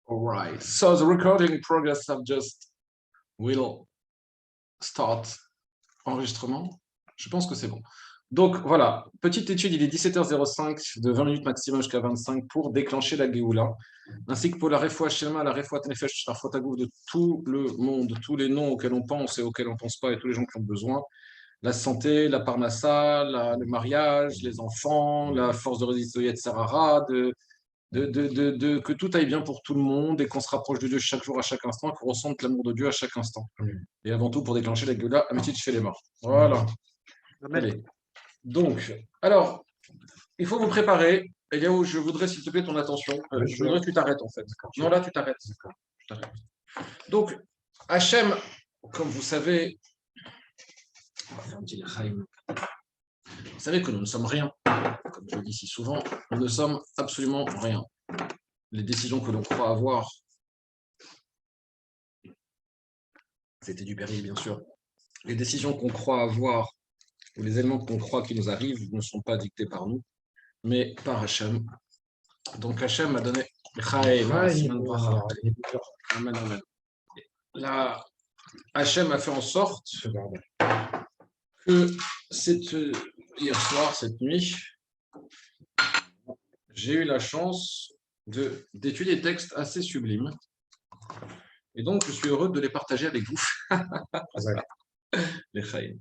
All right. So the recording progress have just will start. Enregistrement. Je pense que c'est bon. Donc voilà, petite étude, il est 17h05, de 20 minutes maximum jusqu'à 25 pour déclencher la Géoula, ainsi que pour la Refoua Shelma, la Refoua Nefesh, la Fotagouf de tout le monde, tous les noms auxquels on pense et auxquels on ne pense pas, et tous les gens qui ont besoin. La santé, la parnassa, le mariage, les enfants, la force de résister au Yetzirara, que tout aille bien pour tout le monde et qu'on se rapproche de Dieu chaque jour, à chaque instant, qu'on ressente l'amour de Dieu à chaque instant. Et avant tout, pour déclencher la Géoula, Amitit chez les morts. Voilà. Allez. Donc, alors, il faut vous préparer. Eliaou, je voudrais, s'il te plaît, ton attention. Je voudrais que tu t'arrêtes, en fait. Non, là, tu t'arrêtes. Donc, Hachem, comme vous savez, on va faire un petit l'chaim. Vous savez que nous ne sommes rien. Comme je le dis si souvent, nous ne sommes absolument rien. Les décisions que l'on croit avoir, c'était du péril, bien sûr. Les décisions qu'on croit avoir, ou les éléments qu'on croit qui nous arrivent, ne sont pas dictés par nous, mais par Hachem. Donc Hachem m'a donné Là, Hachem a fait en sorte que hier soir, cette nuit, j'ai eu la chance d'étudier des textes assez sublimes. Et donc, je suis heureux de les partager avec vous. Les Chaim.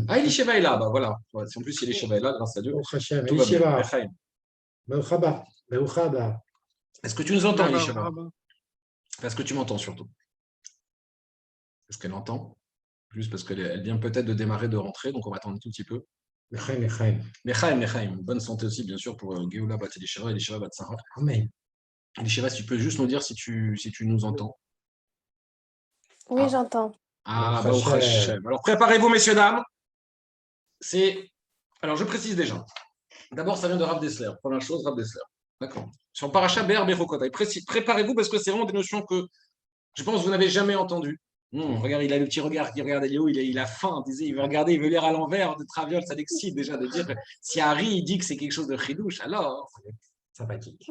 Ah, Elisheva est là, bah voilà. En plus, Elisheva est là, grâce à Dieu. Tout va bien. Les Chaim. Est-ce que tu nous entends, Elisheva? Est-ce que tu m'entends surtout? Est-ce qu'elle entend? Juste parce qu'elle vient peut-être de démarrer, de rentrer, donc on va attendre un tout petit peu. Les Chaim. Bonne santé aussi, bien sûr, pour Géoula Bat Elisheva, Elisheva Bat Sarah. Amen. Elisheva, si tu peux juste nous dire si tu nous entends. Oui, j'entends. Ah, bah, alors préparez-vous, messieurs, dames. Alors, je précise déjà. D'abord, ça vient de Rav Dessler. Première chose, Rav Dessler. D'accord. Sur Paracha Be'er Bechokotai. Préparez-vous parce que c'est vraiment des notions que je pense que vous n'avez jamais entendues. Regarde, il a le petit regard qui regarde Eliaou, il a faim. Il veut regarder, il veut lire à l'envers de Traviol. Ça l'excite déjà de dire si Harry il dit que c'est quelque chose de chidouche, alors sympathique.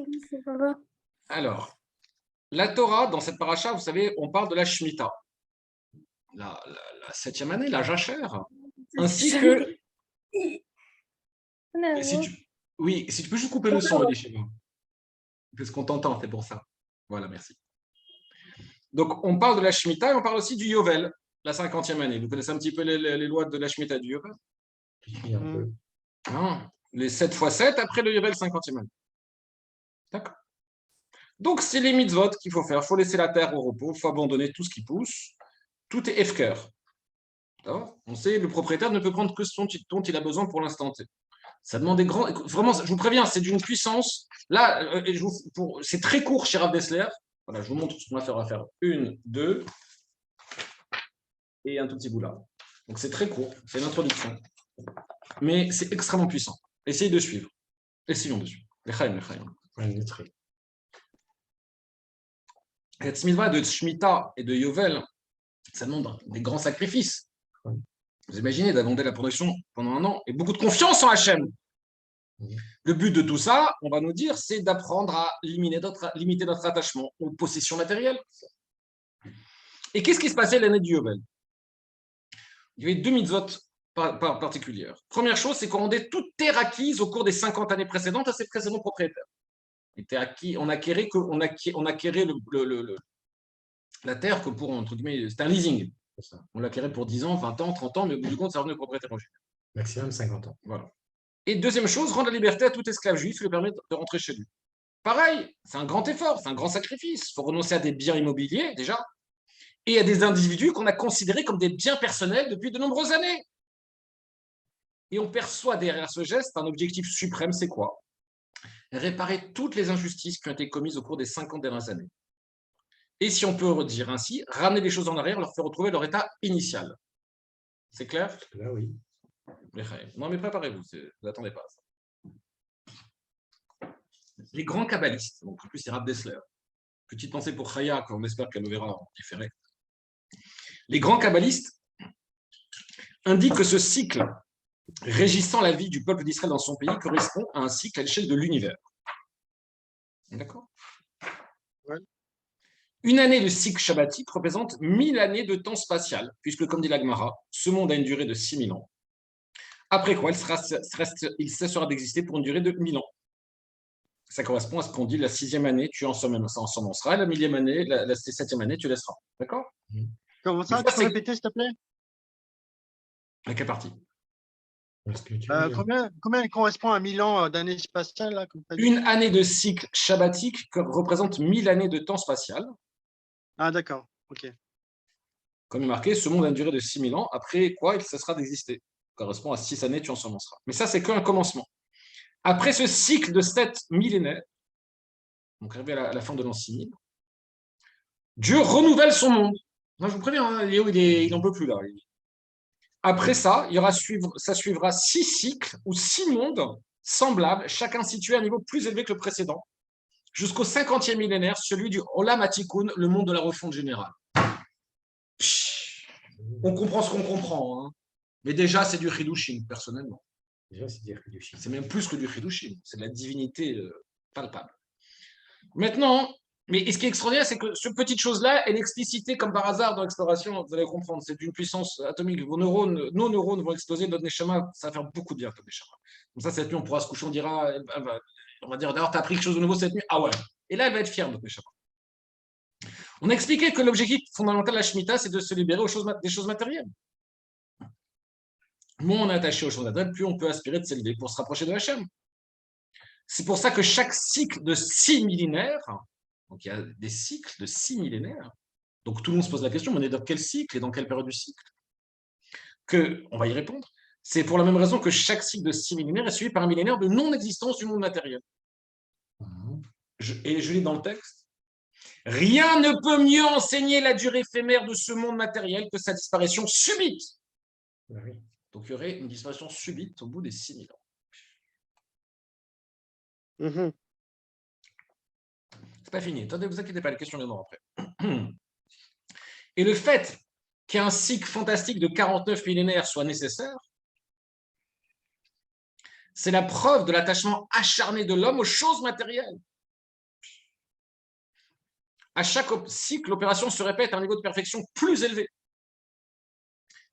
Alors, la Torah, dans cette paracha, vous savez, on parle de la Shemitah. La 7e année, la jachère, ainsi que. Oui, si tu peux juste couper le son, Elisheva. Parce qu'on t'entend, c'est pour ça. Voilà, merci. Donc, on parle de la Shemitah et on parle aussi du Yovel, la 50e année. Vous connaissez un petit peu les lois de la Shemitah du Yovel? Non, les 7 x 7 après le Yovel, 50e année. D'accord. Donc, c'est les mitzvot qu'il faut faire. Il faut laisser la terre au repos, il faut abandonner tout ce qui pousse. Tout est Efker. On sait, le propriétaire ne peut prendre que ce dont il a besoin pour l'instant T. Ça demande des grands. Vraiment, je vous préviens, c'est d'une puissance. Là, c'est très court chez Rav Dessler. Voilà, je vous montre ce qu'on va faire. On va faire 1, 2 et un tout petit bout là. Donc c'est très court, c'est une introduction. Mais c'est extrêmement puissant. Essayez de suivre. Essayons de suivre. Les Chaim. Cette mitzvah de Shemitah et de Yovel, ça demande des grands sacrifices. Vous imaginez d'abonder la production pendant un an et beaucoup de confiance en Hachem. Le but de tout ça, on va nous dire, c'est d'apprendre à limiter notre attachement aux possessions matérielles. Et qu'est-ce qui se passait l'année du Yovel? Il y avait 2 mitzvot particulières. Première chose, c'est qu'on rendait toute terre acquise au cours des 50 années précédentes à ses précédents propriétaires. On acquérait la terre que pour, entre guillemets, c'est un leasing. On l'acquérait pour 10 ans, 20 ans, 30 ans, mais au bout du compte, ça revenait au propriétaire originel. Maximum 50 ans. Voilà. Et deuxième chose, rendre la liberté à tout esclave juif et lui permettre de rentrer chez lui. Pareil, c'est un grand effort, c'est un grand sacrifice. Il faut renoncer à des biens immobiliers, déjà, et à des individus qu'on a considérés comme des biens personnels depuis de nombreuses années. Et on perçoit derrière ce geste un objectif suprême, c'est quoi? Réparer toutes les injustices qui ont été commises au cours des 50 dernières années. Et si on peut dire ainsi, ramener les choses en arrière, leur faire retrouver leur état initial. C'est clair? Là, oui. Non, mais préparez-vous, vous n'attendez pas à ça. Les grands kabbalistes, donc en plus c'est Rav Dessler, petite pensée pour Chaya, qu'on espère qu'elle le verra en différé. Les grands kabbalistes indiquent que ce cycle régissant la vie du peuple d'Israël dans son pays correspond à un cycle à l'échelle de l'univers. D'accord? Ouais. Une année de cycle shabbatique représente 1000 années de temps spatial, puisque, comme dit la Gemara, ce monde a une durée de 6000 ans. Après quoi, il cessera d'exister pour une durée de 1000 ans. Ça correspond à ce qu'on dit la 6e année, tu ensemenceras, la 1000e année, la 7e année, tu laisseras. D'accord? Comment ça, tu peux répéter, s'il te plaît? À quelle partie? Combien correspond à 1000 ans d'années spatiales là, Une année de cycle shabbatique représente 1000 années de temps spatial. Ah, d'accord. Ok. Comme il est marqué, ce monde a une durée de 6000 ans. Après quoi, il cessera d'exister. Ça correspond à 6 années, tu ensemenceras. Mais ça, c'est qu'un commencement. Après ce cycle de 7 millénaires, donc arrivé à la fin de l'an 6000, Dieu renouvelle son monde. Moi, je vous préviens, hein, Léo, il n'en peut plus là. Après ça, ça suivra 6 cycles ou 6 mondes semblables, chacun situé à un niveau plus élevé que le précédent, jusqu'au 50e millénaire, celui du Olam Hatikun, le monde de la refonte générale. On comprend ce qu'on comprend, hein. Mais déjà, c'est du Hidushim, personnellement. Déjà, c'est du Hidushim. C'est même plus que du Hidushim, c'est de la divinité palpable. Maintenant, mais ce qui est extraordinaire, c'est que cette petite chose-là, elle est explicitée comme par hasard dans l'exploration, vous allez comprendre, c'est d'une puissance atomique. Nos neurones vont exploser, notre neshama, ça va faire beaucoup de bien, notre neshama. Comme ça, cette nuit, on pourra se coucher, on va dire, d'ailleurs, tu as appris quelque chose de nouveau cette nuit, ah ouais. Et là, elle va être fière, notre neshama. On a expliqué que l'objectif fondamental de la Shemitah, c'est de se libérer des choses matérielles. Moins on est attaché aux choses matérielles, plus on peut aspirer de s'élever pour se rapprocher de Hachem. C'est pour ça que chaque cycle de 6 millénaires, donc il y a des cycles de 6 millénaires, donc tout le monde se pose la question, on est dans quel cycle et dans quelle période du cycle? On va y répondre. C'est pour la même raison que chaque cycle de 6 millénaires est suivi par un millénaire de non-existence du monde matériel. Et je lis dans le texte. Rien ne peut mieux enseigner la durée éphémère de ce monde matériel que sa disparition subite. Oui. Donc il y aurait une disparition subite au bout des 6000 ans. C'est pas fini. Attendez, vous inquiétez pas, les questions viendront après. Et le fait qu'un cycle fantastique de 49 millénaires soit nécessaire, c'est la preuve de l'attachement acharné de l'homme aux choses matérielles. À chaque cycle, l'opération se répète à un niveau de perfection plus élevé.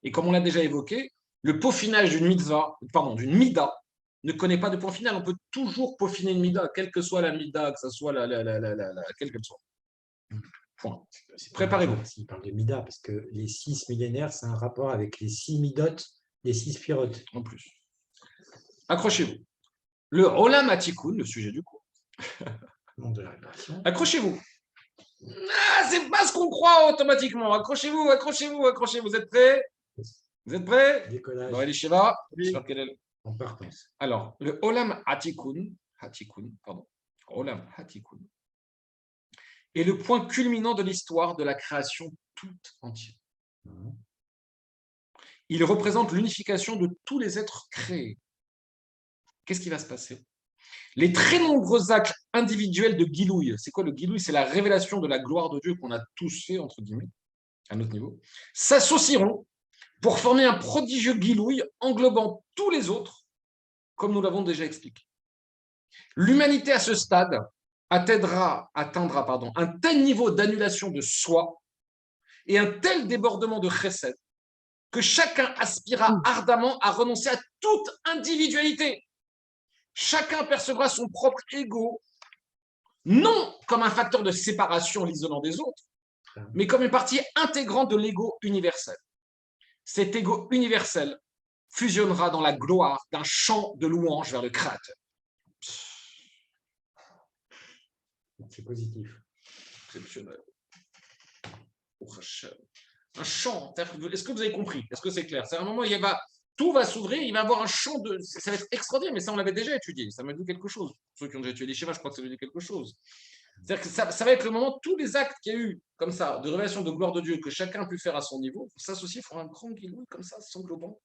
Et comme on l'a déjà évoqué, le peaufinage d'une mida, ne connaît pas de point final. On peut toujours peaufiner une mida, quelle que soit la mida, que ce soit quelle qu'elle soit. Point. Préparez-vous. Il parle de mida, parce que les 6 millénaires, c'est un rapport avec les 6 midot, les 6 spirotes. En plus. Accrochez-vous. Le Olam Hatikun, le sujet du cours. Monde de la réparation. Accrochez-vous. Ah, c'est pas ce qu'on croit automatiquement. Accrochez-vous. Vous êtes prêts? Vous être prêts? Décollage. Dans Elisheva. Oui. En partance. Alors, le Olam Hatikun, Olam Hatikun, est le point culminant de l'histoire de la création toute entière. Il représente l'unification de tous les êtres créés. Qu'est-ce qui va se passer? Les très nombreux actes individuels de Gilouï, c'est quoi le Gilouï? C'est la révélation de la gloire de Dieu qu'on a tous fait, entre guillemets, à notre niveau, s'associeront pour former un prodigieux Gilouï englobant tous les autres, comme nous l'avons déjà expliqué. L'humanité à ce stade atteindra un tel niveau d'annulation de soi et un tel débordement de chesed que chacun aspirera ardemment à renoncer à toute individualité. Chacun percevra son propre ego, non comme un facteur de séparation l'isolant des autres, mais comme une partie intégrante de l'ego universel. Cet ego universel fusionnera dans la gloire d'un chant de louange vers le Créateur. C'est positif. Exceptionnel. Un chant. Est-ce que vous avez compris? Est-ce que c'est clair? C'est un moment où tout va s'ouvrir, il va y avoir un chant de. Ça va être extraordinaire, mais ça, on l'avait déjà étudié. Ça m'a dit quelque chose. Ceux qui ont déjà étudié Shiva, je crois que ça m'a dit quelque chose. C'est-à-dire que ça va être le moment, tous les actes qu'il y a eu, comme ça, de révélation de gloire de Dieu, que chacun a pu faire à son niveau, s'associer, fera un grand guilou, comme ça, s'englobant.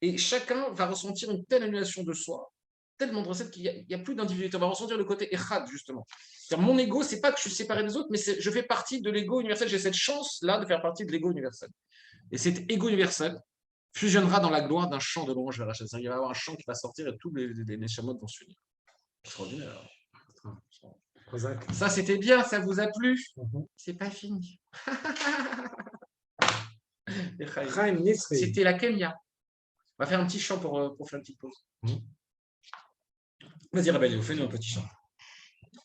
Et chacun va ressentir une telle annulation de soi, tellement de recettes qu'il n'y a plus d'individualité. On va ressentir le côté echad, justement. C'est-à-dire, mon ego, c'est pas que je suis séparé des autres, mais je fais partie de l'ego universel. J'ai cette chance-là de faire partie de l'ego universel. Et cet ego universel fusionnera dans la gloire d'un chant de louange vers Hachem. Il va y avoir un chant qui va sortir et tous les neshamot vont s'unir. Extraordinaire. Prozac. Ça, c'était bien, ça vous a plu? Mhm. C'est pas fini. Chaim Nesri. C'était la Kenya. On va faire un petit chant pour faire une petite pause. Vas-y, Rabelais, fais-nous un petit chant.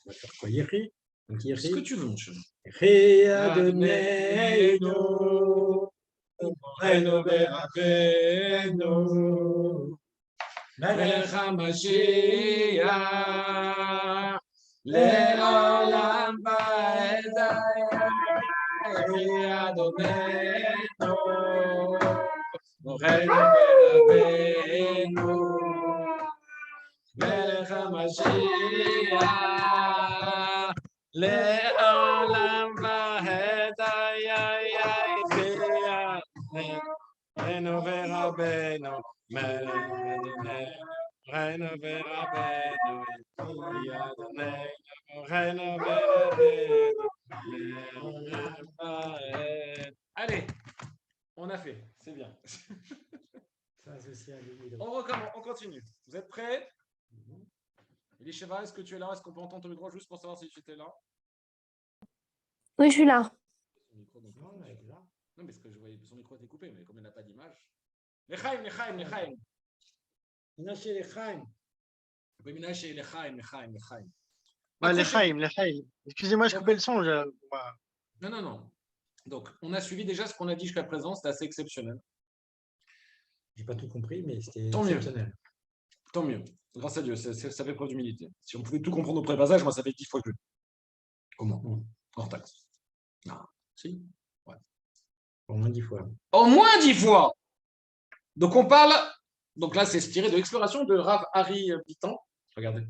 On va faire quoi? Yeri. Donc, Ce que tu veux, mon chéri. Yeri Adonai Moreno verabeno, Melech HaMashiach, Le'olam va'ed Adonenu, Moreno verabeno, Melech HaMashiach, Le'olam va'ed Moreno verabeno, Moreno verabeno, Moreno verabeno. Allez, on a fait, c'est bien. Ça, c'est un demi. On recommence, on continue. Vous êtes prêts? Elisheva, est-ce que tu es là? Est-ce qu'on peut entendre ton micro juste pour savoir si tu étais là? Oui, je suis là. Non, elle est là. Non, mais ce que je voyais, son micro était coupé, mais comme il n'a pas d'image. Lechaim. Minaché les Chaim. Lechaim. Ouais, les Chaim. Excusez-moi, je coupais le son. Voilà. Non. Donc, on a suivi déjà ce qu'on a dit jusqu'à présent, c'était assez exceptionnel. J'ai pas tout compris, mais c'était Tant mieux. exceptionnel. Tant mieux. Grâce à Dieu, ça fait preuve d'humilité. Si on pouvait tout comprendre au pré-passage, moi, ça fait 10 fois plus. Comment? Hors taxe. Non. Si. Ouais. Au moins 10 fois. Au moins 10 fois. Donc, on parle. Donc là, c'est tiré de l'exploration de Rav Hari Pitan. Regardez.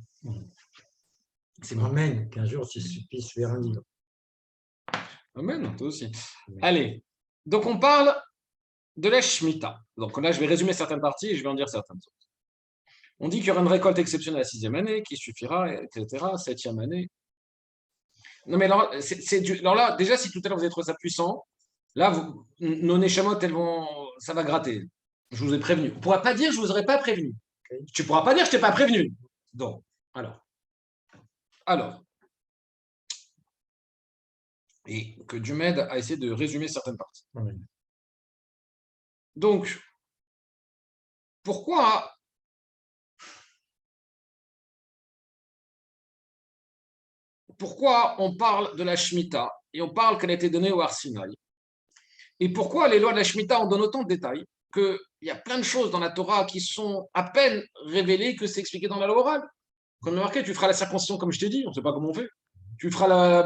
C'est Amen, qu'un jour tu puisses faire un livre. Amen, toi aussi. Amen. Allez. Donc, on parle de la Shemitah. Donc là, je vais résumer certaines parties et je vais en dire certaines autres. On dit qu'il y aura une récolte exceptionnelle la 6e année, qui suffira, etc. 7e année. Non, mais alors, alors là, déjà, si tout à l'heure vous avez trouvé ça puissant, là, nos Neshamot, ça va gratter. Je vous ai prévenu. On ne pourra pas dire je ne vous aurais pas prévenu. Okay. Tu ne pourras pas dire je ne t'ai pas prévenu. Donc, alors. Et que Dieu m'aide à essayer de résumer certaines parties. Amen. Donc, pourquoi on parle de la Shemitah et on parle qu'elle a été donnée au Har Sinaï? Et pourquoi les lois de la Shemitah en donnent autant de détails qu'il y a plein de choses dans la Torah qui sont à peine révélées que c'est expliqué dans la loi orale? Comme marqué, tu feras la circoncision comme je t'ai dit, on ne sait pas comment on fait. Tu feras la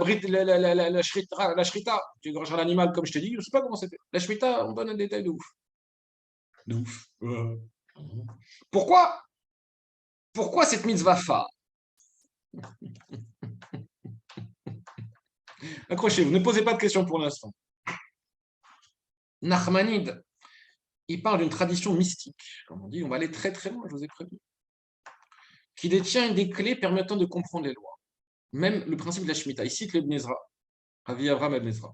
shrita, tu égorgeras l'animal comme je t'ai dit, je ne sais pas comment c'est fait. La Shemitah, on donne un détail de ouf. De ouf. Pourquoi cette mitzvah phare? Accrochez-vous, ne posez pas de questions pour l'instant. Nachmanide, il parle d'une tradition mystique, comme on dit, on va aller très très loin, je vous ai prévenu, qui détient des clés permettant de comprendre les lois. Même le principe de la Shemitah. Il cite le Ibn Ezra, Ravi Avram Ibn Ezra.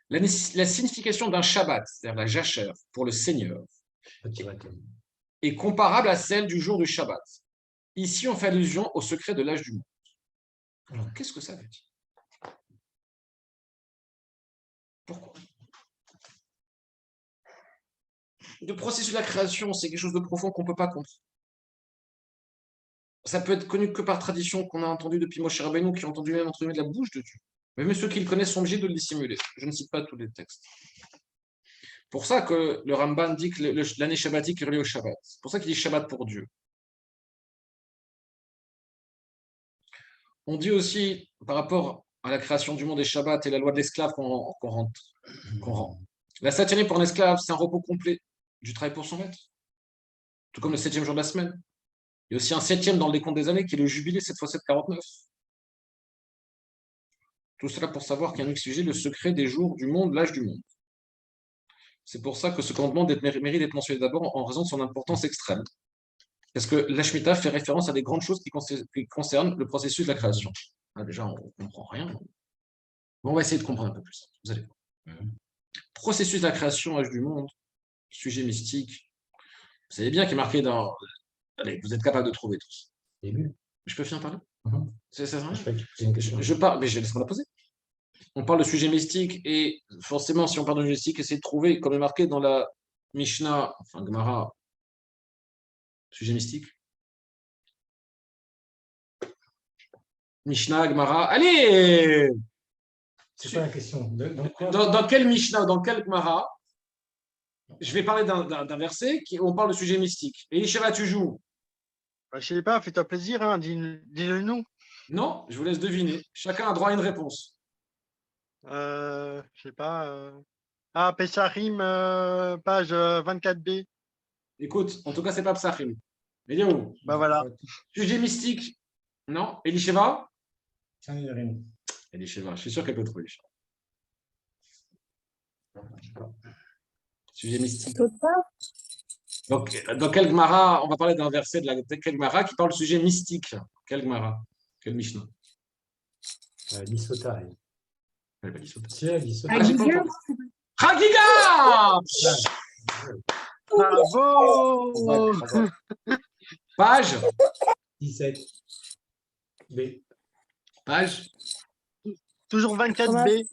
La signification d'un Shabbat, c'est-à-dire la Jacher, pour le Seigneur, est comparable à celle du jour du Shabbat. Ici, on fait allusion au secret de l'âge du monde. Alors, qu'est-ce que ça veut dire? Pourquoi? Le processus de la création, c'est quelque chose de profond qu'on ne peut pas comprendre. Ça peut être connu que par tradition qu'on a entendu depuis Moshe Rabbeinu, qui a entendu même entre guillemets de la bouche de Dieu. Mais même ceux qui le connaissent sont obligés de le dissimuler. Je ne cite pas tous les textes. Pour ça que le Ramban dit que l'année shabbatique est reliée au Shabbat. C'est pour ça qu'il dit Shabbat pour Dieu. On dit aussi, par rapport à la création du monde et Shabbat et la loi de l'esclave qu'on rend. La 7e année pour un esclave, c'est un repos complet du travail pour son maître. Tout comme le 7e jour de la semaine. Il y a aussi un 7e dans le décompte des années qui est le jubilé 7 x 7, 49. Tout cela pour savoir qu'il y a un exigé le secret des jours du monde, l'âge du monde. C'est pour ça que ce commandement mérite d'être mentionné d'abord en raison de son importance extrême. Parce que la Shemitah fait référence à des grandes choses qui concernent le processus de la création. Ah, déjà, on ne comprend rien. Bon, on va essayer de comprendre un peu plus. Vous allez voir. Processus de la création, âge du monde, sujet mystique. Vous savez bien qu'il est marqué dans... Allez, vous êtes capable de trouver tous. Je peux finir par là? C'est ça. Je croyais que tu posais une question. Je parle, mais je laisse-moi la poser. On parle de sujet mystique et forcément, si on parle de mystique, essayez de trouver, comme est marqué dans la Mishnah, enfin Gemara, sujet mystique. Mishnah, Gemara, allez! C'est quoi la question? Dans quel Mishnah, dans quel Gemara, je vais parler d'un verset où on parle de sujet mystique. Et Ishera, tu joues? Bah, je sais pas, fais-toi plaisir, hein, dis-le nous. Non, je vous laisse deviner. Chacun a droit à une réponse. Je sais pas. Ah, Pessarim, page 24b. Écoute, en tout cas, c'est pas Psachim. Mais où? Bah voilà. Sujet mystique? Non. Elisheva? Sanhedrin. Elisheva, je suis sûr qu'elle peut trouver. Sujet mystique. Tota. Donc, dans quel Gemara, on va parler d'un verset de quel Gemara qui parle du sujet mystique? Quel Gemara? Quel Mishnah? L'Isota. Elle va dire ça. Si, l'Isota. Ah, j'ai pas entendu. Chagiga! Bravo! Page? 17. B. Page? Toujours 24b.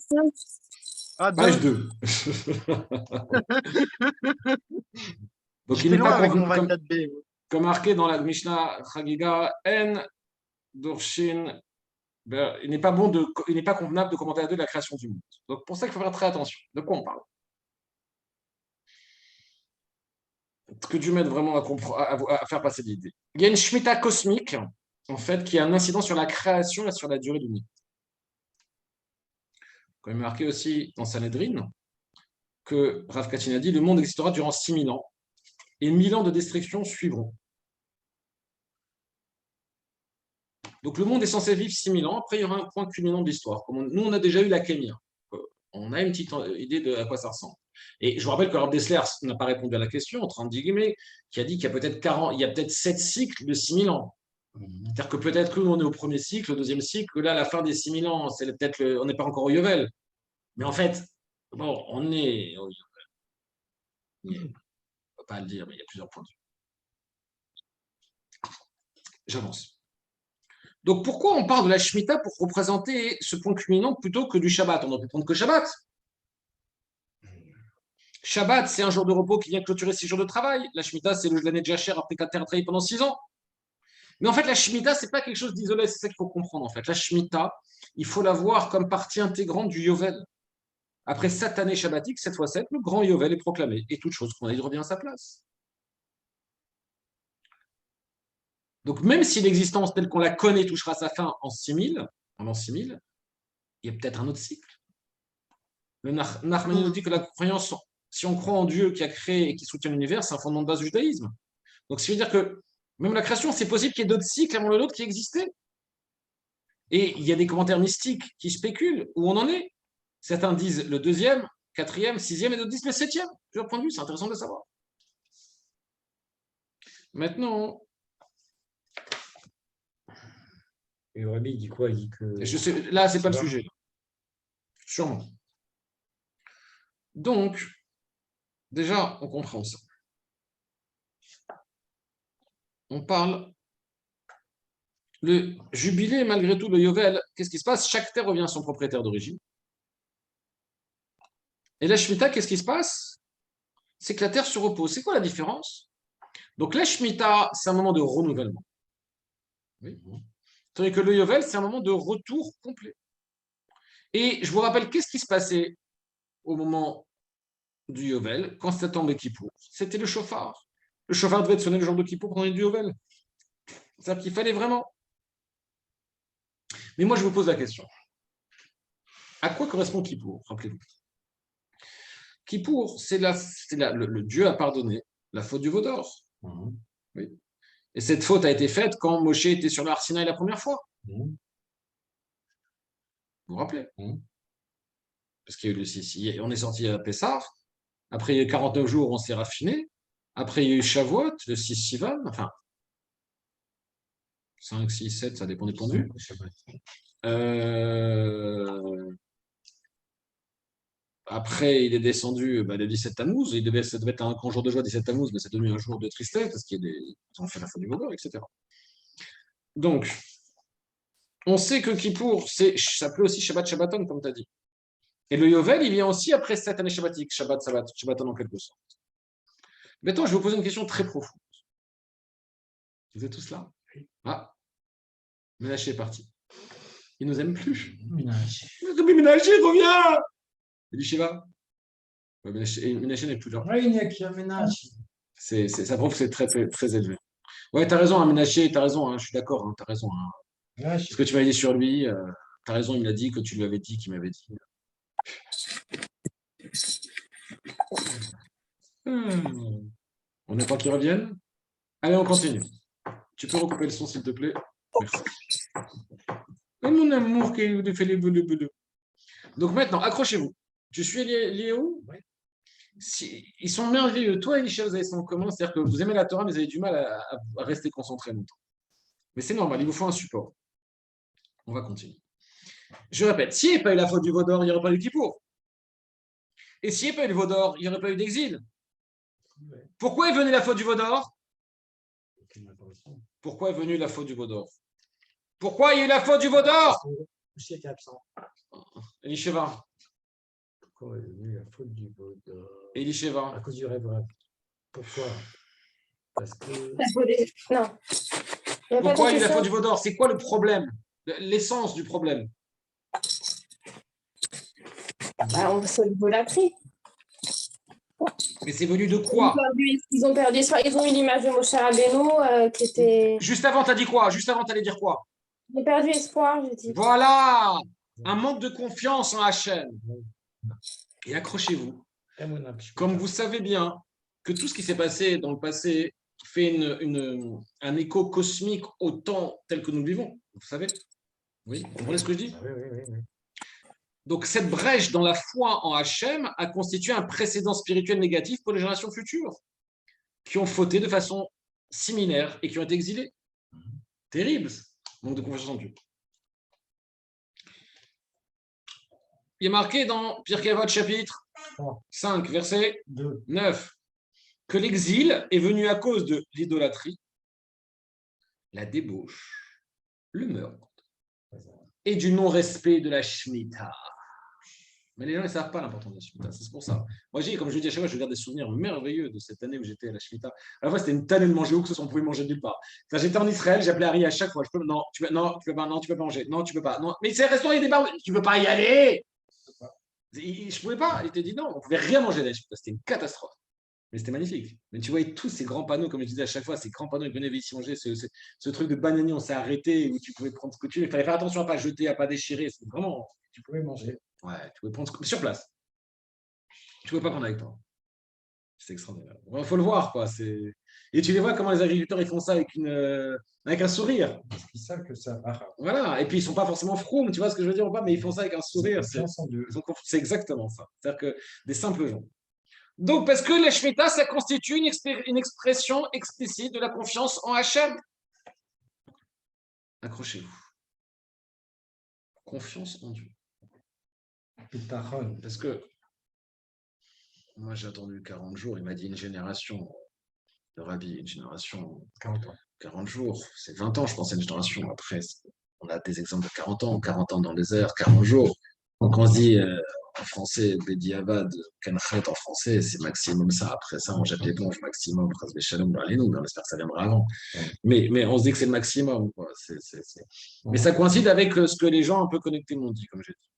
Ah, Page 2. 2. Donc, Je il fais n'est loin pas avec mon comme 24b. marqué dans la Mishnah Chagiga, N, Dorshin. Il n'est pas convenable de commenter à deux la création du monde. Donc, pour ça qu'il faut faire très attention. De quoi on parle? Que Dieu m'aide vraiment à faire passer l'idée. Il y a une Shemitah cosmique, en fait, qui a un incident sur la création et sur la durée du monde. Comme il est marqué aussi dans Sanhedrin, que Rav Katina dit, le monde existera durant 6000 ans et 1000 ans de destruction suivront. Donc le monde est censé vivre 6000 ans, après il y aura un point culminant de l'histoire. Nous, on a déjà eu la Kémia. On a une petite idée de à quoi ça ressemble. Et je vous rappelle que Rav Dessler n'a pas répondu à la question, entre guillemets, qui a dit qu'il y a peut-être 7 cycles de 6000 ans. C'est-à-dire que peut-être que nous, on est au premier cycle, au deuxième cycle, là, à la fin des 6000 ans, on n'est pas encore au Yovel. Mais en fait, bon, on est au Yovel. On ne peut pas le dire, mais il y a plusieurs points de vue. J'avance. Donc, pourquoi on parle de la Shemitah pour représenter ce point culminant plutôt que du Shabbat? On aurait pu prendre que Shabbat. Shabbat, c'est un jour de repos qui vient clôturer 6 jours de travail. La Shemitah, c'est l'année de Jacher après qu'un terre travaillé pendant 6 ans. Mais en fait, la Shemitah, ce n'est pas quelque chose d'isolé, c'est ça qu'il faut comprendre. En fait, la Shemitah, il faut la voir comme partie intégrante du Yovel. Après 7 années shabbatiques, 7 fois 7, le grand Yovel est proclamé. Et toute chose qu'on a dit revient à sa place. Donc, même si l'existence telle qu'on la connaît touchera sa fin en 6000, pendant 6000, il y a peut-être un autre cycle. Le Nachmani nous dit que la croyance, si on croit en Dieu qui a créé et qui soutient l'univers, c'est un fondement de base du judaïsme. Donc, ça veut dire que même la création, c'est possible qu'il y ait d'autres cycles avant l'autre qui existaient. Et il y a des commentaires mystiques qui spéculent où on en est. Certains disent le 2e, 4e, 6e, et d'autres disent le 7e. Plusieurs points de vue, c'est intéressant de le savoir. Maintenant, Et Rabbi, il dit quoi? Il dit que. là, ce n'est pas le sujet. Sûrement. Donc, déjà, on comprend ça. On parle. Le jubilé, malgré tout, le Yovel, qu'est-ce qui se passe? Chaque terre revient à son propriétaire d'origine. Et la Shemitah, qu'est-ce qui se passe? C'est que la terre se repose. C'est quoi la différence? Donc, la Shemitah, c'est un moment de renouvellement. Oui. Tandis que le Yovel, c'est un moment de retour complet. Et je vous rappelle, qu'est-ce qui se passait au moment du Yovel, quand c'était tombé Kippour? C'était le chauffard. Le chauffard devait sonner le jour de Kippour pendant du Yovel. C'est-à-dire qu'il fallait vraiment. Mais moi, je vous pose la question. À quoi correspond Kippour? Rappelez-vous. Kippour, le Dieu a pardonné la faute du veau d'or. Oui. Et cette faute a été faite quand Moshe était sur l'Ar Sinaï la première fois. Vous vous rappelez? Parce qu'il y a eu on est sorti à Pessah. Après, il y a eu 49 jours, on s'est raffiné. Après, il y a eu Shavuot, le 6 Sivan. Enfin, 5, 6, 7, ça dépend des points de vue. Après, il est descendu le 17 Tammuz. Ça devait être un grand jour de joie, 17 Tammuz, mais c'est devenu un jour de tristesse parce qu'ils ont fait la faute du Vaudor, etc. Donc, On sait que Kippour, ça s'appelait aussi Shabbat Shabbaton, comme tu as dit. Et le Yovel, il vient aussi après cette année shabbatique, Shabbat, Sabbat, Shabbaton en quelque sorte. Maintenant, je vais vous poser une question très profonde. Vous êtes tous là? Ah, Ménaché est parti. Il nous aime plus. Ménage. Ménaché, reviens! Elishiva? Ouais, Ménaché n'est plus là. Oui, il n'y a qu'un ménage. Ça prouve que c'est très, très élevé. Ouais, t'as raison, hein, Ménaché, t'as raison, hein, je suis d'accord, hein, t'as raison. Hein. Ménage. Ce que tu m'avais dit sur lui, t'as raison, il me l'a dit, que tu lui avais dit, qu'il m'avait dit. On attend qu'il revienne. Allez, on continue. Tu peux recouper le son, s'il te plaît? Merci. Oh, mon amour, qui fait les bleus. Donc maintenant, accrochez-vous. Je suis lié où? Ils sont merveilleux. Toi et Michel, vous avez ça en commun, c'est-à-dire que vous aimez la Torah, mais vous avez du mal à rester concentré longtemps. Mais c'est normal, il vous faut un support. On va continuer. Je répète, s'il n'y avait pas eu la faute du Vaudor, il n'y aurait pas eu Kippour. Et s'il n'y avait pas eu le Vaudor, il n'y aurait pas eu d'exil. Pourquoi est venue la faute du Vaudor? Pourquoi est venue la faute du Vaudor? Pourquoi il y a eu la faute du Vaudor? Qui était absent. Elisheva. Pourquoi est venue la faute du Vaudor? Elisheva. À cause du rêve. Pourquoi? Parce que. Non. Pourquoi il y a eu la faute du Vaudor? C'est quoi le problème? L'essence du problème? C'est l'idolâtrie. Mais c'est venu de quoi? Ils ont perdu espoir. Ils ont eu l'image de Moshe Rabbeinu qui était. Juste avant, tu as dit quoi? Juste avant, tu allais dire quoi? Ils ont perdu espoir, je dis. Voilà! Un manque de confiance en Hachem. Et accrochez-vous. Comme vous savez bien que tout ce qui s'est passé dans le passé fait un écho cosmique au temps tel que nous le vivons. Vous savez? Oui, vous comprenez ce que je dis? Oui. Donc, cette brèche dans la foi en Hachem a constitué un précédent spirituel négatif pour les générations futures, qui ont fauté de façon similaire et qui ont été exilées. Terrible, manque de confiance en Dieu. Il est marqué dans Pirkei Avot, chapitre 5, verset 9, que l'exil est venu à cause de l'idolâtrie, la débauche, le meurtre et du non-respect de la Shemitah. Mais les gens ne savent pas l'importance de la Shemitah, c'est pour ça. Moi, comme je dis à chaque fois, je garde des souvenirs merveilleux de cette année où j'étais à la Shemitah. À la fois, c'était une tannée de manger où que ce soit, on pouvait manger nulle part. Quand j'étais en Israël, j'appelais Harry à chaque fois. Non, tu peux pas manger. Non, tu peux pas. Non. Mais c'est un restaurant, il y a des bars, tu peux pas y aller. Je pouvais pas. Il était dit non, on pouvait rien manger de la Shemitah. C'était une catastrophe. Mais c'était magnifique. Mais tu voyais tous ces grands panneaux, comme je disais à chaque fois, ces grands panneaux, ils venaient ici manger, ce truc de bananier, on s'est arrêté, où tu pouvais prendre ce que tu veux. Il fallait faire attention à ne pas jeter, à ne pas déchirer. C'est vraiment. Tu pouvais manger. Ouais, tu pouvais prendre sur place. Tu ne pouvais pas prendre avec toi. C'est extraordinaire. Il faut le voir, quoi. Et tu les vois comment les agriculteurs ils font ça avec un sourire. Parce qu'ils savent que ça va. Voilà. Et puis ils ne sont pas forcément froum, tu vois ce que je veux dire ou pas, mais ils font ça avec un sourire. C'est exactement ça. C'est-à-dire que des simples gens. Donc, parce que la Shemitah, ça constitue une expression explicite de la confiance en Hachem. Accrochez-vous. Confiance en Dieu. Parce que moi, j'ai attendu 40 jours. Il m'a dit une génération. Le rabbi, une génération. 40 ans. 40 jours. C'est 20 ans, je pense, une génération. Après, on a des exemples de 40 ans dans le désert, 40 jours. Donc, on se dit. En français, Bediavad, Kenchet en français, c'est maximum ça. Après ça, on jette l'éponge maximum, Shalom, on espère que ça viendra avant. Mais on se dit que c'est le maximum. Quoi. Mais ça coïncide avec ce que les gens un peu connectés m'ont dit, comme j'ai dit.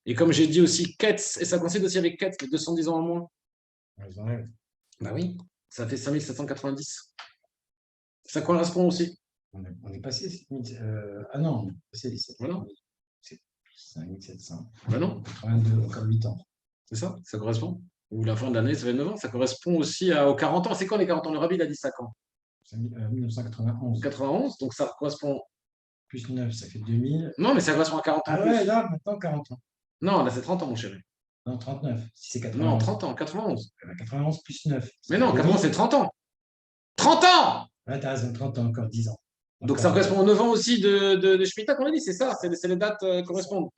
Et comme j'ai dit aussi, Ketz, et ça coïncide aussi avec Ketz, les 210 ans en moins. Bah oui, ça fait 5790. Ça correspond aussi. On est passé. Ah non, on est passé les 7. Voilà. 5700. Ben non. 82, encore 8 ans. C'est ça, ça correspond. Ou la fin de l'année, ça fait 9 ans. Ça correspond aussi aux 40 ans. C'est quand les 40 ans? Le rabbi, il a dit ça quand? 1991. 91, donc ça correspond. Plus 9, ça fait 2000. Non, mais ça correspond à 40 ans. Ah ouais, là, maintenant 40 ans. Non, là, c'est 30 ans, mon chéri. Non, 39. Si c'est 91. Non, 30 ans, 91. 91 plus 9. Mais non, 91, c'est 30 ans. 30 ans! Ouais, t'as raison, 30 ans, encore 10 ans. Donc ça correspond aux 9 ans aussi de Shemitah qu'on a dit, c'est ça, c'est les dates correspondent.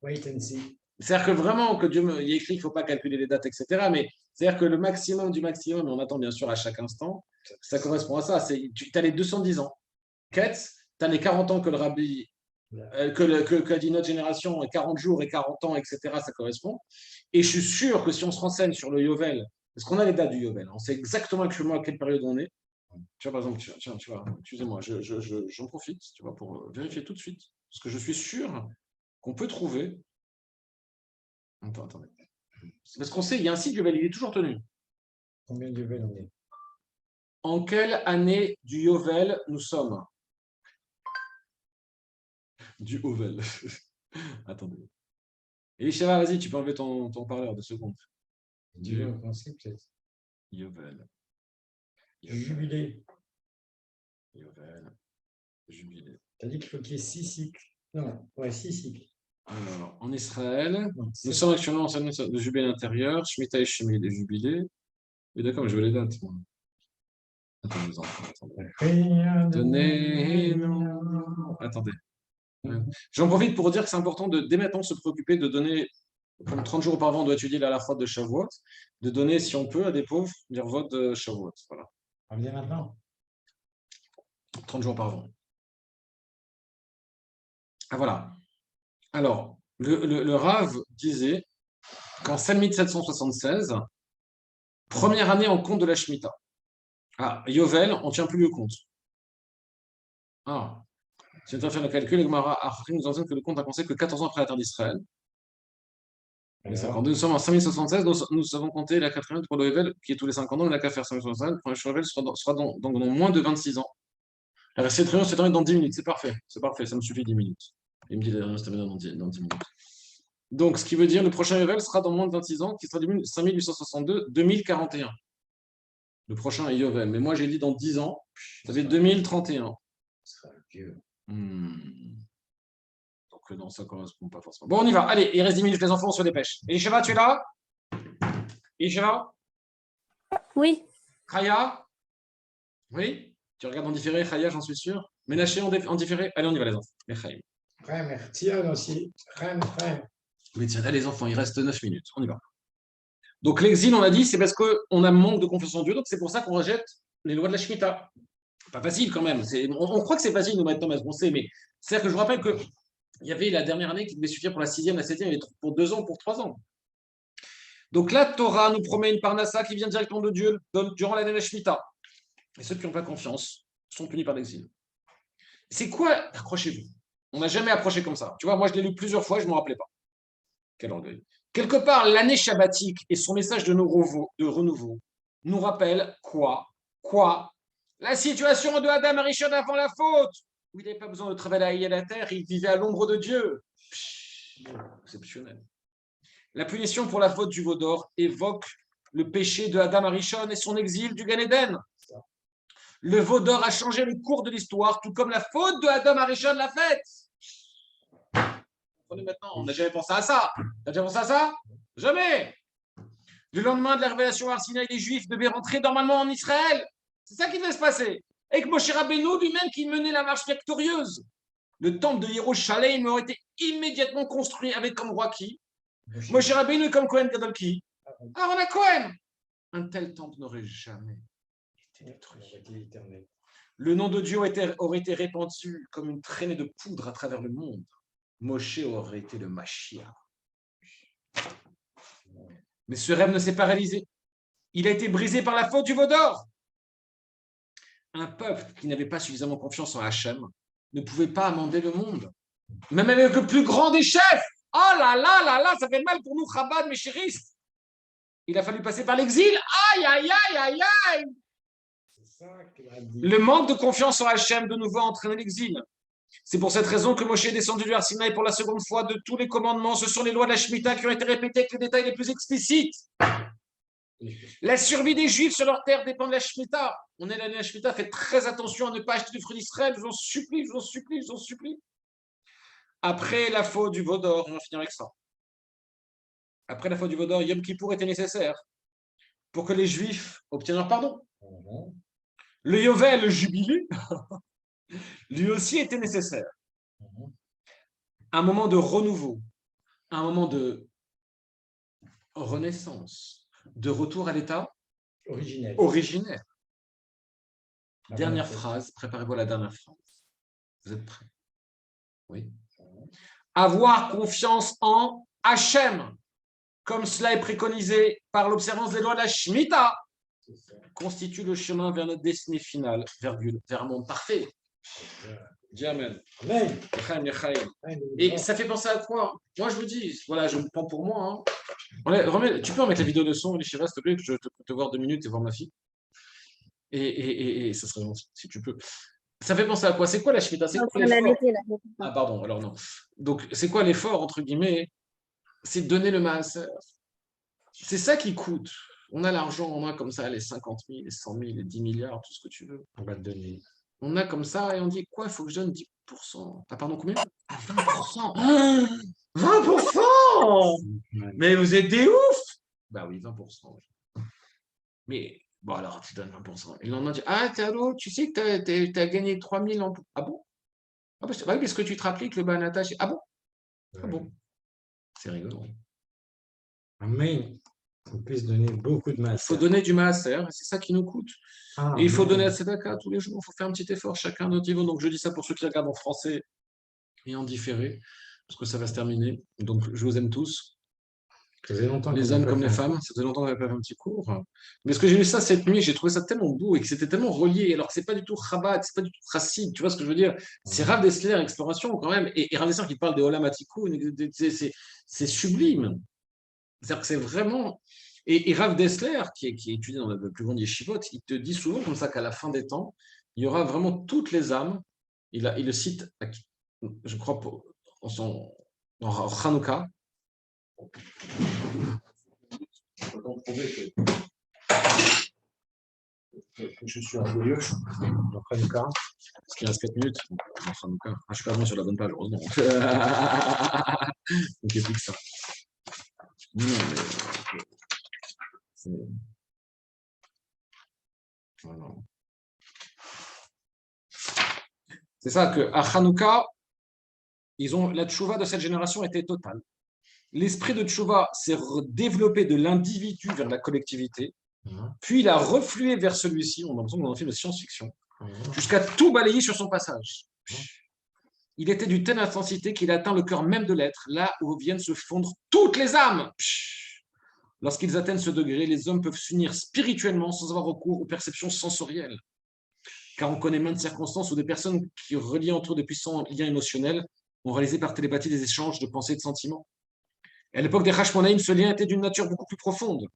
Wait and see. C'est-à-dire que vraiment, que Dieu il est écrit qu'il ne faut pas calculer les dates, etc. Mais c'est-à-dire que le maximum du maximum, et on attend bien sûr à chaque instant, ça correspond à ça. Tu as les 210 ans. Ketz, tu as les 40 ans que le rabbi, qu'a dit notre génération, et 40 jours et 40 ans, etc., ça correspond. Et je suis sûr que si on se renseigne sur le Yovel, parce qu'on a les dates du Yovel, on sait exactement actuellement à quelle période on est. Tu vois, par exemple, tiens, tu vois, excusez-moi, j'en profite, tu vois, pour vérifier tout de suite, parce que je suis sûr qu'on peut trouver. Attendez. C'est parce qu'on sait, il y a un site Yovel, il est toujours tenu. Combien de Yovel on est? En quelle année du Yovel nous sommes? Du Yovel. Attendez. Elisheva, vas-y, tu peux enlever ton parleur de secondes. Du au principe, peut-être. Yovel. Jubilé. Yovel. Jubilé. Tu as dit qu'il faut qu'il y ait 6 cycles. Non, ouais, 6 cycles. Alors, en Israël, Non, nous sommes actuellement en scène de jubilé intérieur, Shemitah et Shemil des jubilés. Oui, d'accord, mais je veux les dates. Moi. Attendez, les enfants, attendez. Donnez-nous. Attendez. Ouais. J'en profite pour dire que c'est important de, dès maintenant, se préoccuper de donner, comme 30 jours auparavant, on doit étudier la halakha de Shavuot, de donner, si on peut, à des pauvres, dire vote de Shavuot. Voilà. On vient maintenant. 30 jours auparavant. Ah, voilà. Alors, le Rav disait qu'en 5776, première année en compte de la Shemitah. Ah, Yovel, on ne tient plus le compte. Ah, si on fait le calcul, le Gemara Achrim nous enseigne que le compte a commencé que 14 ans après la terre d'Israël. Nous sommes en 5076, nous avons compté la quatrième pour le Yovel, qui est tous les 50 ans, on n'a qu'à faire 5076. Le premier Yovel sera dans moins de 26 ans. La recette réunion se termine dans 10 minutes, c'est parfait, ça me suffit 10 minutes. Il me dit la réunion se termine dans 10 minutes. Donc, ce qui veut dire le prochain Yovel sera dans moins de 26 ans, qui sera 5862-2041. Le prochain est Yovel. Mais moi, j'ai dit dans 10 ans, ça fait 2031. Ce sera vieux. Donc, non, ça ne correspond pas forcément. Bon, on y va. Allez, il reste 10 minutes, les enfants, on se dépêche. Elisheva, tu es là? Elisheva? Oui. Chaya? Oui? Tu regardes en différé, Chaya, j'en suis sûr. Ménaché en différé? Allez, on y va, les enfants. Frère, Tion aussi. Frère. Mais tiens, là, les enfants, il reste 9 minutes. On y va. Donc, l'exil, on a dit, c'est parce qu'on a manque de confiance en Dieu. Donc, c'est pour ça qu'on rejette les lois de la Shemitah. Pas facile quand même. On croit que c'est facile de maintenant, mais on sait. Mais c'est-à-dire que je vous rappelle qu'il y avait la dernière année qui devait suffire pour la 6e, la 7e, et pour 2 ans, pour 3 ans. Donc la Torah nous promet une parnassa qui vient directement de Dieu durant l'année de la Shemitah. Et ceux qui n'ont pas confiance sont punis par l'exil. C'est quoi? Accrochez-vous. On n'a jamais approché comme ça. Tu vois, moi je l'ai lu plusieurs fois, je ne me rappelais pas. Quel orgueil. Quelque part, l'année shabbatique et son message de renouveau nous rappelle quoi? La situation de Adam Arishon avant la faute, où il n'avait pas besoin de travailler à la terre, il vivait à l'ombre de Dieu. Exceptionnel. La punition pour la faute du veau d'or évoque le péché de Adam Arishon et son exil du Gan Eden. Le veau d'or a changé le cours de l'histoire, tout comme la faute de Adam Arishon l'a faite. Maintenant, on n'a jamais pensé à ça. T'as déjà pensé à ça? Jamais. Le lendemain de la révélation à Arsinaï, les Juifs devaient rentrer normalement en Israël. C'est ça qui devait se passer. Et que Moshe Rabbeinu lui-même qui menait la marche victorieuse. Le temple de Yerushalayim aurait été immédiatement construit avec comme roi qui? Moshe Rabbeinu comme Kohen Gadol qui? Aaron à Kohen. Un tel temple n'aurait jamais été détruit. Le nom de Dieu aurait été répandu comme une traînée de poudre à travers le monde. Moshe aurait été le Mashiach. Mais ce rêve ne s'est pas réalisé. Il a été brisé par la faute du veau d'or. Un peuple qui n'avait pas suffisamment confiance en Hachem ne pouvait pas amender le monde. Même avec le plus grand des chefs. Oh là là là là, ça fait mal pour nous, Chabad, mes chéristes. Il a fallu passer par l'exil. Aïe, aïe, aïe, aïe, aïe. Le manque de confiance en Hachem de nouveau a entraîné l'exil. C'est pour cette raison que Moshe est descendu du Har Sinaï pour la seconde fois de tous les commandements. Ce sont les lois de la Shemitah qui ont été répétées avec les détails les plus explicites. La survie des Juifs sur leur terre dépend de la Shemitah. On est l'année de la Shemitah, faites très attention à ne pas acheter du fruit d'Israël. Je vous en supplie, je vous en supplie, je vous en supplie. Après la faute du veau d'or, on va finir avec ça. Après la faute du veau d'or, Yom Kippour était nécessaire pour que les Juifs obtiennent leur pardon. Le Yovel, le jubilé, lui aussi était nécessaire. Un moment de renouveau, un moment de renaissance, de retour à l'état originel. Dernière phrase, préparez-vous à la dernière phrase. Vous êtes prêts? Oui. Avoir confiance en Hachem, comme cela est préconisé par l'observance des lois de la Shemitah, constitue le chemin vers notre destinée finale, vers un monde parfait. Dis Amen. Amen. Et ça fait penser à quoi? Moi, je vous dis, voilà, je me prends pour moi. Tu peux remettre la vidéo de son, Shiva, s'il te plaît, que je peux te voir 2 minutes et voir ma fille. Et ça serait gentil, si tu peux. Ça fait penser à quoi? C'est quoi la Shemitah? C'est quoi l'effort? Ah, pardon, alors non. Donc, c'est quoi l'effort, entre guillemets? C'est donner le maaser. C'est ça qui coûte. On a l'argent, on a comme ça les 50 000, les 100 000, les 10 milliards, tout ce que tu veux. On va te donner. On a comme ça et on dit quoi? Il faut que je donne 10%. Ah, pardon, combien? Ah, 20%. Ah, 20%. Mais vous êtes des ouf! Bah oui, 20%. Mais bon, alors tu donnes 20%. Et le lendemain, tu dis, ah, Théo, tu sais que tu as gagné 3 000 en. Ah bon? Ah bah, oui, parce que tu te rappelles que le Banata. Ah bon? Ah bon? C'est rigolo. Amen. On puisse donner beaucoup de Il masse. faut donner du maaser, c'est ça qui nous coûte. Ah, Et il faut amen. donner à Tzedaka tous les jours. Il faut faire un petit effort, chacun à notre niveau. Donc, je dis ça pour ceux qui regardent en français et en différé, parce que ça va se terminer. Donc, je vous aime tous. Ça faisait longtemps Les qu'on hommes n'a pas comme fait les un- femmes. Ça faisait longtemps qu'on n'avait pas fait un petit cours. Mais ce que j'ai lu ça cette nuit, j'ai trouvé ça tellement beau et que c'était tellement relié. Alors que c'est pas du tout Chabad, c'est pas du tout Chassid. Tu vois ce que je veux dire? C'est Rav Dessler, Exploration quand même. Et Rav Dessler qui parle des Olam Atikoun, c'est sublime. C'est-à-dire que c'est vraiment. Et Rav Dessler, qui étudie dans le plus grand yeshivot, il te dit souvent comme ça qu'à la fin des temps, il y aura vraiment toutes les âmes. Il le cite, je crois, dans Hanouka. Je suis orgueilleux. dans Hanouka. Parce qu'il reste 4 minutes. Dans Hanouka. Ah, je suis pas vraiment sur la bonne page, heureusement. Donc il n'y a plus que ça. Non, mais. Voilà. C'est ça qu'à Hanouka, la tchouva de cette génération était totale. L'esprit de tchouva s'est développé de l'individu vers la collectivité, puis il a reflué vers celui-ci, on a l'impression dans un film de science-fiction, jusqu'à tout balayer sur son passage. Il était d'une telle intensité qu'il atteint le cœur même de l'être, là où viennent se fondre toutes les âmes. Lorsqu'ils atteignent ce degré, les hommes peuvent s'unir spirituellement sans avoir recours aux perceptions sensorielles. Car on connaît maintes circonstances où des personnes qui relient entre eux de puissants liens émotionnels ont réalisé par télépathie des échanges de pensées et de sentiments. Et à l'époque des Hashmonaïm, ce lien était d'une nature beaucoup plus profonde.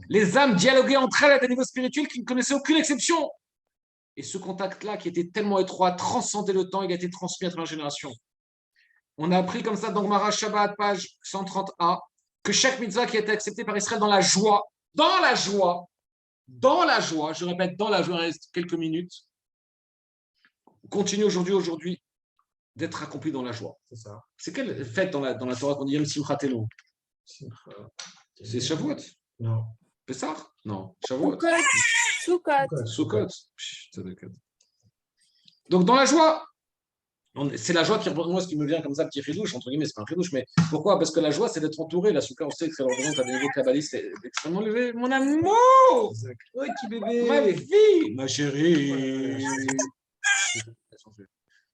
Les âmes dialoguaient entre elles à des niveaux spirituels qui ne connaissaient aucune exception. Et ce contact-là, qui était tellement étroit, transcendait le temps, il a été transmis à travers les générations. On a appris comme ça dans Gemara Shabbat, page 130a, que chaque mitzvah qui a été acceptée par Israël dans la joie, je répète, dans la joie, il reste quelques minutes, continue aujourd'hui d'être accompli dans la joie. C'est ça. C'est quelle fête dans la Torah qu'on dit Yom Simchat Elo? C'est Shavuot? Non. Pessah? Non, Shavuot. Sukkot. Donc dans la joie, c'est la joie qui représente, moi ce qui me vient comme ça, petit ridouche, entre guillemets, c'est pas un ridouche, mais pourquoi? Parce que la joie, c'est d'être entouré. La Soukha, on sait que ça représente à des niveaux kabbalistes extrêmement élevés. Mon amour! Oui, petit bébé. Ma vie! Ma chérie!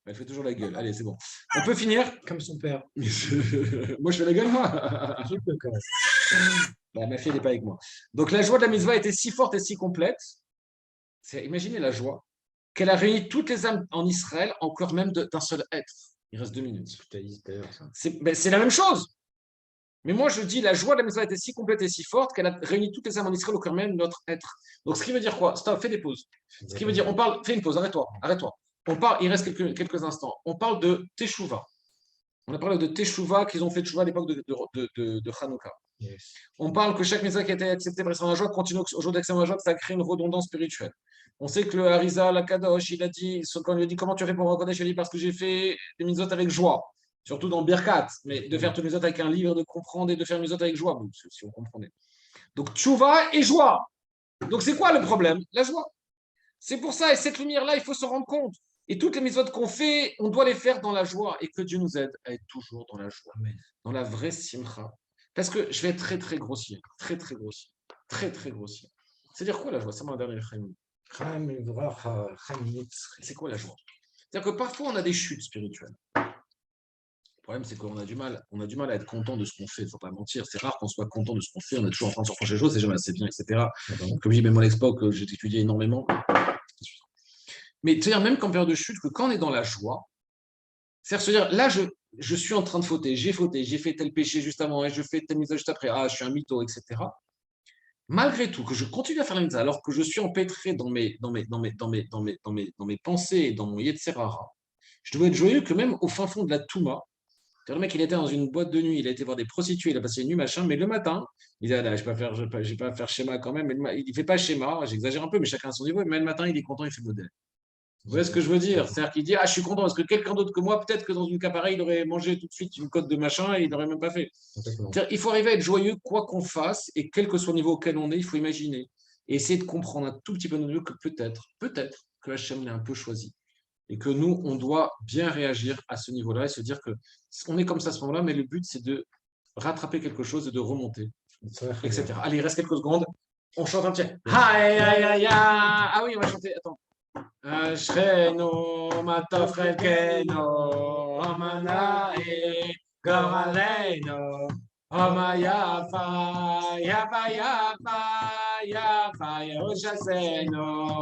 Elle fait toujours la gueule. Allez, c'est bon. On peut finir? Comme son père. Moi, je fais la gueule, moi. Bah, ma fille n'est pas avec moi. Donc, la joie de la mitzvah était si forte et si complète. Imaginez la joie qu'elle a réuni toutes les âmes en Israël, encore même d'un seul être. Il reste 2 minutes. C'est la même chose. Mais moi, je dis, la joie de la mitzvah était si complète et si forte qu'elle a réuni toutes les âmes en Israël, encore même notre être. Donc, ce qui veut dire quoi? Stop, fais des pauses. Ce qui veut dire, fais une pause, arrête-toi. On parle, il reste quelques instants. On parle de Teshuvah. On a parlé de Teshuvah qu'ils ont fait Teshuvah à l'époque de Hanouka. Yes. On parle que chaque mitzvah qui a été acceptée par Israël la joie continue au jour d'accès à la joie, ça crée une redondance spirituelle. On sait que le Harizal, la Kadosh, il a dit, quand il lui a dit comment tu réponds au Kodesh, il a dit parce que j'ai fait des mitzvot avec joie, surtout dans Birkat, mais de faire tous les mitzvot avec un livre, de comprendre et de faire les mitzvot avec joie, si vous comprenez. Donc Teshuvah et joie. Donc c'est quoi le problème? La joie. C'est pour ça, et cette lumière-là, il faut se rendre compte. Et toutes les mitzvot qu'on fait, on doit les faire dans la joie. Et que Dieu nous aide à être toujours dans la joie. Amen. Dans la vraie simcha. Parce que je vais être très, très grossier. Très, très grossier. Très, très grossier. C'est-à-dire quoi la joie? C'est mon dernier chaim. C'est quoi la joie? C'est-à-dire que parfois, on a des chutes spirituelles. Le problème, c'est qu'on a du mal à être content de ce qu'on fait. Il ne faut pas mentir. C'est rare qu'on soit content de ce qu'on fait. On est toujours en train de se reprocher des choses, c'est jamais assez bien, etc. Comme je dis, même à l'époque, j'ai étudié énormément. Mais c'est-à-dire, même qu'en période de chute, que quand on est dans la joie, c'est-à-dire se dire, là, je suis en train de fauter, j'ai fait tel péché juste avant, et je fais tel mitzvah juste après, ah, je suis un mytho, etc. Malgré tout, que je continue à faire la mitzvah, alors que je suis empêtré dans mes pensées et dans mon Yetzerara, je dois être joyeux que même au fin fond de la Touma, le mec, il était dans une boîte de nuit, il a été voir des prostituées, il a passé une nuit, machin, mais le matin, il dit, ah, là, je vais pas faire schéma quand même, mais il ne fait pas schéma, j'exagère un peu, mais chacun à son niveau, mais le matin, il est content, il fait modèle. Vous voyez ce que je veux dire? C'est-à-dire qu'il dit, ah, je suis content parce que quelqu'un d'autre que moi, peut-être que dans une cas pareille, il aurait mangé tout de suite une côte de machin et il n'aurait même pas fait. Il faut arriver à être joyeux quoi qu'on fasse et quel que soit le niveau auquel on est, il faut imaginer et essayer de comprendre un tout petit peu notre vie que peut-être que Hachem l'a un peu choisi et que nous, on doit bien réagir à ce niveau-là et se dire que on est comme ça à ce moment-là, mais le but, c'est de rattraper quelque chose et de remonter, etc. Allez, il reste quelques secondes. On chante un petit. Ah oui, on va chanter. Attends. אשכנו מה טוב חלקנו, אמנאי גורלנו, מה יפה, יפה, יפה, יפה ירושתנו.